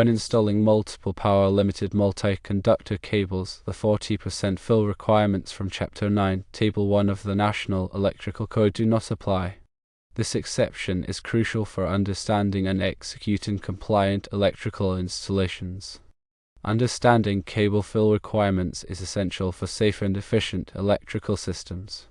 When installing multiple power-limited multi-conductor cables, the 40% fill requirements from Chapter 9, Table 1 of the National Electrical Code do not apply. This exception is crucial for understanding and executing compliant electrical installations. Understanding cable fill requirements is essential for safe and efficient electrical systems.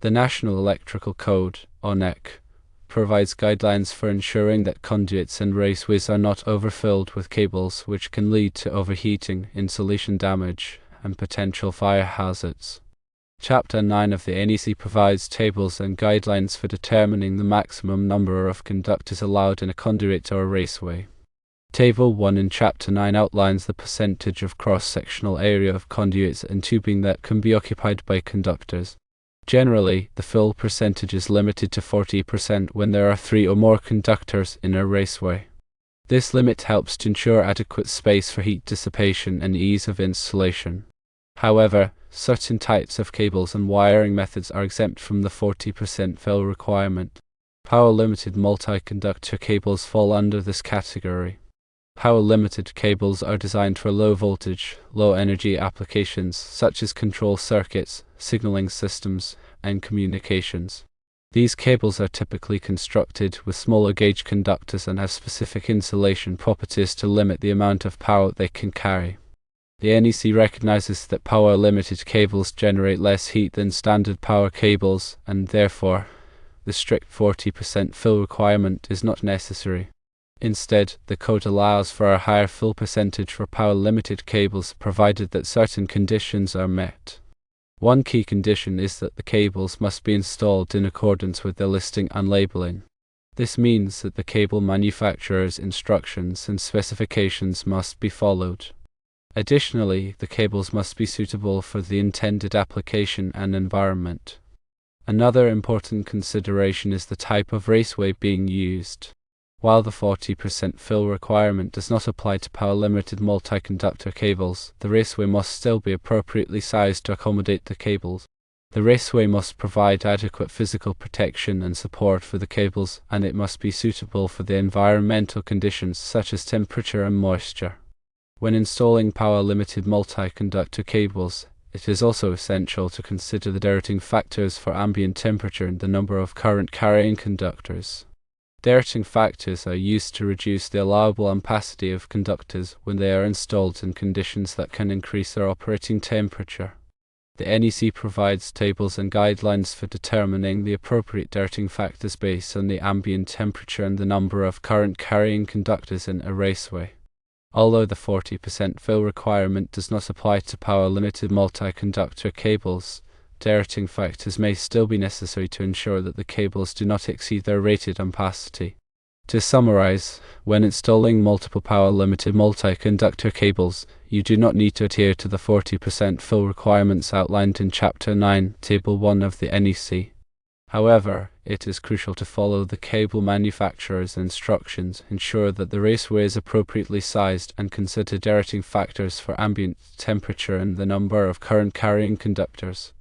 The National Electrical Code, or NEC, provides guidelines for ensuring that conduits and raceways are not overfilled with cables, which can lead to overheating, insulation damage, and potential fire hazards. Chapter 9 of the NEC provides tables and guidelines for determining the maximum number of conductors allowed in a conduit or a raceway. Table 1 in Chapter 9 outlines the percentage of cross-sectional area of conduits and tubing that can be occupied by conductors. Generally, the fill percentage is limited to 40% when there are 3 or more conductors in a raceway. This limit helps to ensure adequate space for heat dissipation and ease of installation. However, certain types of cables and wiring methods are exempt from the 40% fill requirement. Power-limited multi-conductor cables fall under this category. Power-limited cables are designed for low-voltage, low-energy applications such as control circuits, signaling systems, and communications. These cables are typically constructed with smaller gauge conductors and have specific insulation properties to limit the amount of power they can carry. The NEC recognizes that power-limited cables generate less heat than standard power cables, and therefore, the strict 40% fill requirement is not necessary. Instead, the code allows for a higher fill percentage for power-limited cables, provided that certain conditions are met. One key condition is that the cables must be installed in accordance with their listing and labeling. This means that the cable manufacturer's instructions and specifications must be followed. Additionally, the cables must be suitable for the intended application and environment. Another important consideration is the type of raceway being used. While the 40% fill requirement does not apply to power-limited multi-conductor cables, the raceway must still be appropriately sized to accommodate the cables. The raceway must provide adequate physical protection and support for the cables, and it must be suitable for the environmental conditions such as temperature and moisture. When installing power-limited multi-conductor cables, it is also essential to consider the directing factors for ambient temperature and the number of current-carrying conductors. Directing factors are used to reduce the allowable ampacity of conductors when they are installed in conditions that can increase their operating temperature. The NEC provides tables and guidelines for determining the appropriate directing factors based on the ambient temperature and the number of current-carrying conductors in a raceway. Although the 40% fill requirement does not apply to power-limited multi-conductor cables, directing factors may still be necessary to ensure that the cables do not exceed their rated ampacity. To summarize, when installing multiple power-limited multi-conductor cables, you do not need to adhere to the 40% fill requirements outlined in Chapter 9, Table 1 of the NEC. However, it is crucial to follow the cable manufacturer's instructions, ensure that the raceway is appropriately sized, and consider directing factors for ambient temperature and the number of current-carrying conductors.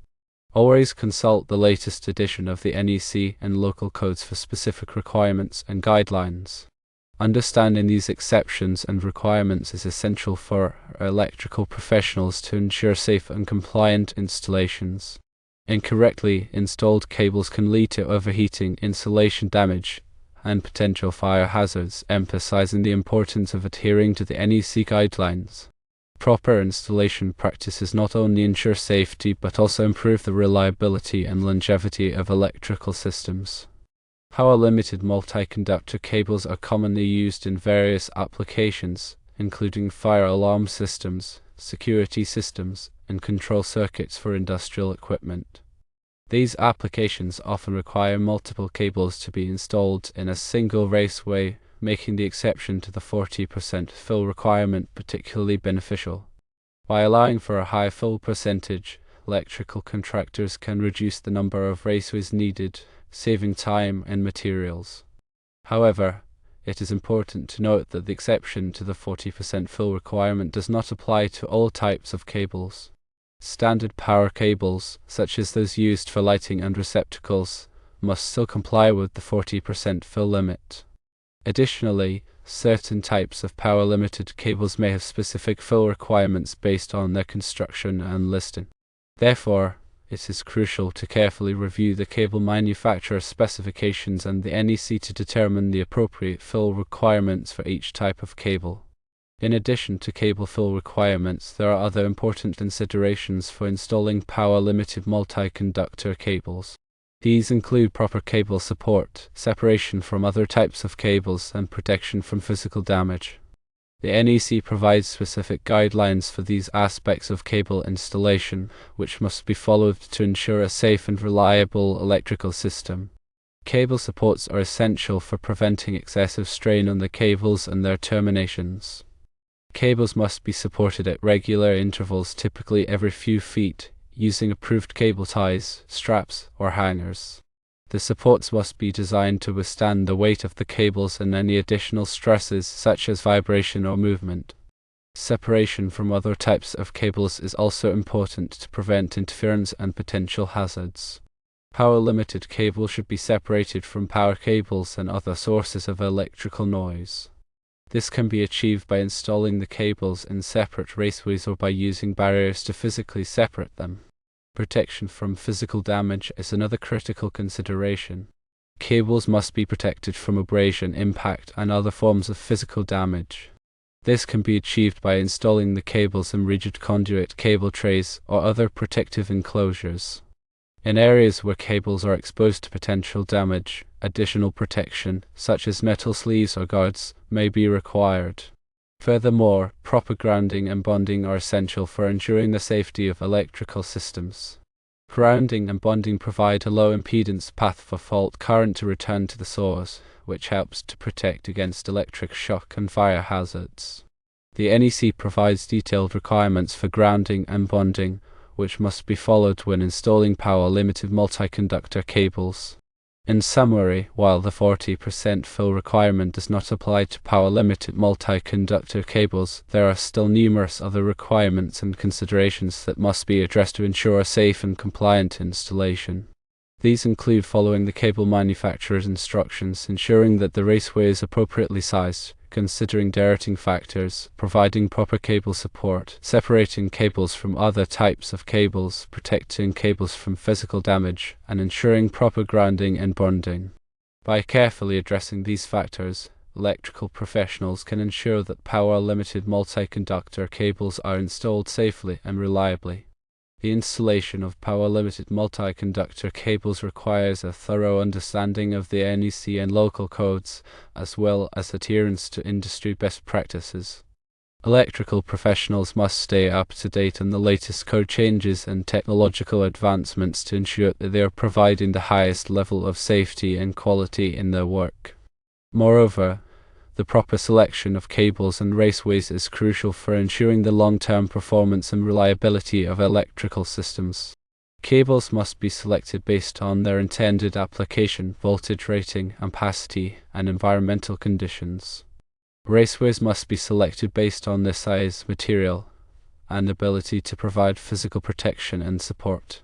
Always consult the latest edition of the NEC and local codes for specific requirements and guidelines. Understanding these exceptions and requirements is essential for electrical professionals to ensure safe and compliant installations. Incorrectly installed cables can lead to overheating, insulation damage, and potential fire hazards, emphasizing the importance of adhering to the NEC guidelines. Proper installation practices not only ensure safety but also improve the reliability and longevity of electrical systems. Power-limited multi-conductor cables are commonly used in various applications, including fire alarm systems, security systems, and control circuits for industrial equipment. These applications often require multiple cables to be installed in a single raceway, making the exception to the 40% fill requirement particularly beneficial. By allowing for a high fill percentage, electrical contractors can reduce the number of raceways needed, saving time and materials. However, it is important to note that the exception to the 40% fill requirement does not apply to all types of cables. Standard power cables, such as those used for lighting and receptacles, must still comply with the 40% fill limit. Additionally, Certain types of power-limited cables may have specific fill requirements based on their construction and listing. Therefore, it is crucial to carefully review the cable manufacturer's specifications and the NEC to determine the appropriate fill requirements for each type of cable. In addition to cable fill requirements, there are other important considerations for installing power-limited multi-conductor cables. These include proper cable support, separation from other types of cables, and protection from physical damage. The NEC provides specific guidelines for these aspects of cable installation, which must be followed to ensure a safe and reliable electrical system. Cable supports are essential for preventing excessive strain on the cables and their terminations. Cables must be supported at regular intervals, typically every few feet, using approved cable ties, straps, or hangers. The supports must be designed to withstand the weight of the cables and any additional stresses such as vibration or movement. Separation from other types of cables is also important to prevent interference and potential hazards. Power-limited cable should be separated from power cables and other sources of electrical noise. This can be achieved by installing the cables in separate raceways or by using barriers to physically separate them. Protection from physical damage is another critical consideration. Cables must be protected from abrasion, impact, and other forms of physical damage. This can be achieved by installing the cables in rigid conduit cable trays or other protective enclosures. In areas where cables are exposed to potential damage, additional protection, such as metal sleeves or guards, may be required. Furthermore, proper grounding and bonding are essential for ensuring the safety of electrical systems. Grounding and bonding provide a low impedance path for fault current to return to the source, which helps to protect against electric shock and fire hazards. The NEC provides detailed requirements for grounding and bonding, which must be followed when installing power-limited multi-conductor cables. In summary, while the 40% fill requirement does not apply to power-limited multi-conductor cables, there are still numerous other requirements and considerations that must be addressed to ensure a safe and compliant installation. These include following the cable manufacturer's instructions, ensuring that the raceway is appropriately sized, considering directing factors, providing proper cable support, separating cables from other types of cables, protecting cables from physical damage, and ensuring proper grounding and bonding. By carefully addressing these factors, electrical professionals can ensure that power-limited multi-conductor cables are installed safely and reliably. The installation of power-limited multi-conductor cables requires a thorough understanding of the NEC and local codes, as well as adherence to industry best practices. Electrical professionals must stay up to date on the latest code changes and technological advancements to ensure that they are providing the highest level of safety and quality in their work. Moreover, the proper selection of cables and raceways is crucial for ensuring the long-term performance and reliability of electrical systems. Cables must be selected based on their intended application, voltage rating, ampacity, and environmental conditions. Raceways must be selected based on their size, material, and ability to provide physical protection and support.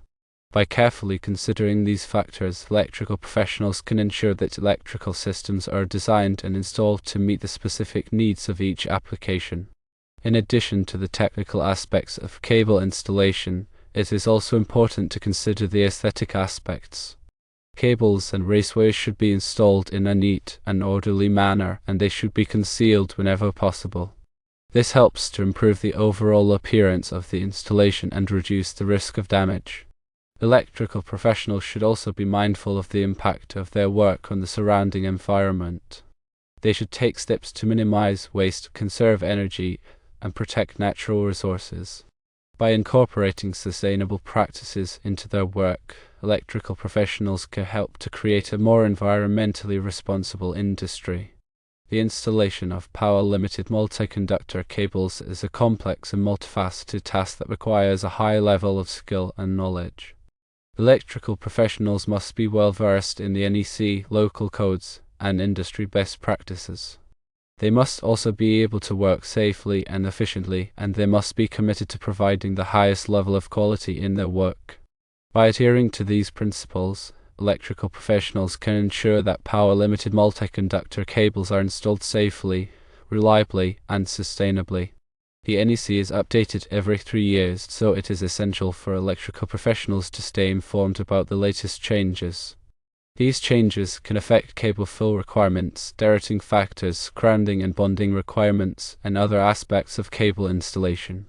By carefully considering these factors, electrical professionals can ensure that electrical systems are designed and installed to meet the specific needs of each application. In addition to the technical aspects of cable installation, it is also important to consider the aesthetic aspects. Cables and raceways should be installed in a neat and orderly manner, and they should be concealed whenever possible. This helps to improve the overall appearance of the installation and reduce the risk of damage. Electrical professionals should also be mindful of the impact of their work on the surrounding environment. They should take steps to minimize waste, conserve energy, and protect natural resources. By incorporating sustainable practices into their work, electrical professionals can help to create a more environmentally responsible industry. The installation of power-limited multi-conductor cables is a complex and multifaceted task that requires a high level of skill and knowledge. Electrical professionals must be well versed in the NEC, local codes, and industry best practices. They must also be able to work safely and efficiently, and they must be committed to providing the highest level of quality in their work. By adhering to these principles, electrical professionals can ensure that power-limited multi-conductor cables are installed safely, reliably, and sustainably. The NEC is updated every 3 years, so it is essential for electrical professionals to stay informed about the latest changes. These changes can affect cable fill requirements, directing factors, grounding and bonding requirements, and other aspects of cable installation.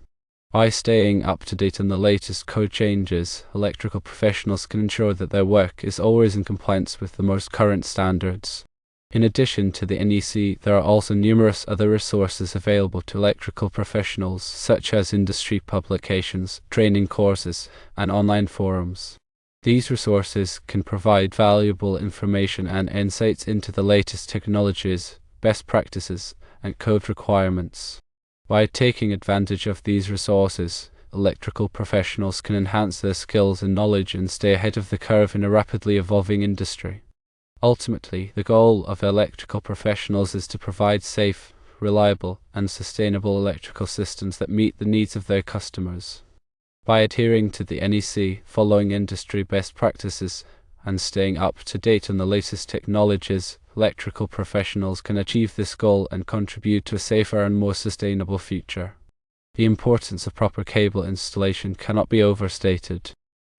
By staying up to date on the latest code changes, electrical professionals can ensure that their work is always in compliance with the most current standards. In addition to the NEC, there are also numerous other resources available to electrical professionals, such as industry publications, training courses, and online forums. These resources can provide valuable information and insights into the latest technologies, best practices, and code requirements. By taking advantage of these resources, electrical professionals can enhance their skills and knowledge and stay ahead of the curve in a rapidly evolving industry. Ultimately, the goal of electrical professionals is to provide safe, reliable, and sustainable electrical systems that meet the needs of their customers. By adhering to the NEC, following industry best practices, and staying up to date on the latest technologies, electrical professionals can achieve this goal and contribute to a safer and more sustainable future. The importance of proper cable installation cannot be overstated.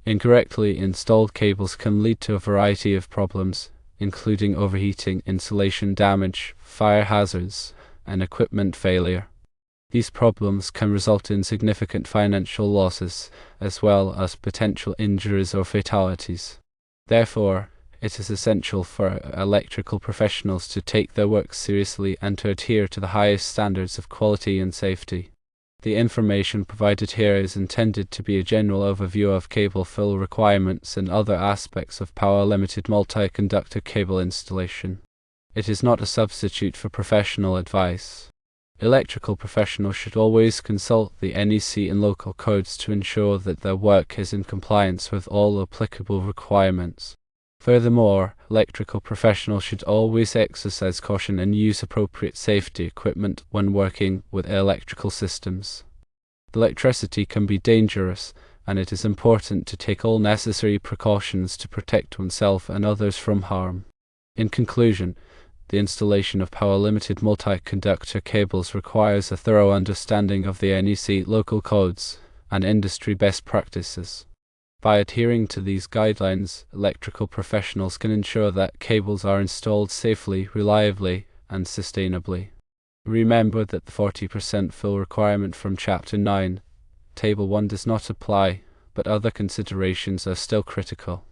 Incorrectly installed cables can lead to a variety of problems, including overheating, insulation damage, fire hazards, and equipment failure. These problems can result in significant financial losses, as well as potential injuries or fatalities. Therefore, it is essential for electrical professionals to take their work seriously and to adhere to the highest standards of quality and safety. The information provided here is intended to be a general overview of cable fill requirements and other aspects of power-limited multi-conductor cable installation. It is not a substitute for professional advice. Electrical professionals should always consult the NEC and local codes to ensure that their work is in compliance with all applicable requirements. Furthermore, electrical professionals should always exercise caution and use appropriate safety equipment when working with electrical systems. Electricity can be dangerous, and it is important to take all necessary precautions to protect oneself and others from harm. In conclusion, the installation of power-limited multi-conductor cables requires a thorough understanding of the NEC local codes and industry best practices. By adhering to these guidelines, electrical professionals can ensure that cables are installed safely, reliably, and sustainably. Remember that the 40% fill requirement from Chapter 9, Table 1 does not apply, but other considerations are still critical.